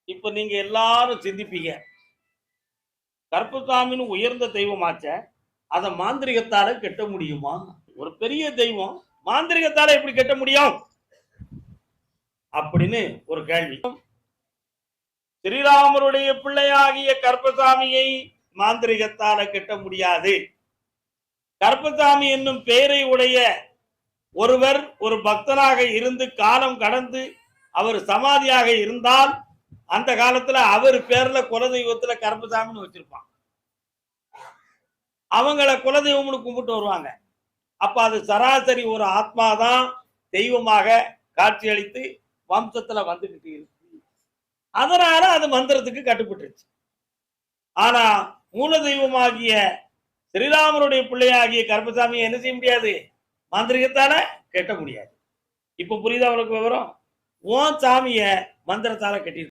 இப்ப நீங்க எல்லாரும் சிந்திப்பீங்க, கருப்பசாமின்னு உயர்ந்த தெய்வமாச்ச, அத மாந்திரிகத்தால கெட்ட முடியுமா? ஒரு பெரிய தெய்வம் மாந்திரிகத்தால எப்படி கெட்ட முடியும்? அப்படின்னு ஒரு கேள்வி. ஸ்ரீராமருடைய பிள்ளையாகிய கருப்பசாமியை மாந்திரிகத்தால கெட்ட முடியாது. கருப்பசாமி என்னும் பெயரை உடைய ஒருவர் ஒரு பக்தனாக இருந்து காலம் கடந்து அவர் சமாதியாக இருந்தால் அந்த காலத்துல அவர் பேர்ல குலதெய்வத்துல கருப்பசாமின்னு வச்சிருப்பான். அவங்கள குலதெய்வம்னு கும்பிட்டு வருவாங்க. அப்ப அது சராசரி ஒரு ஆத்மாதான் தெய்வமாக காட்சியளித்து வம்சத்துல வந்துகிட்டு இருக்கு. அதனால அது மந்திரத்துக்கு கட்டுப்பட்டுருச்சு. ஆனா மூல தெய்வமாகிய ஸ்ரீராமருடைய பிள்ளையாகிய கருப்பசாமியை என்ன செய்ய முடியாது? மந்திரிகத்தால கெட்ட முடியாது. இப்ப புரியுதா உனக்கு விவரம்? உன் சாமிய மந்திரத்தால கட்டி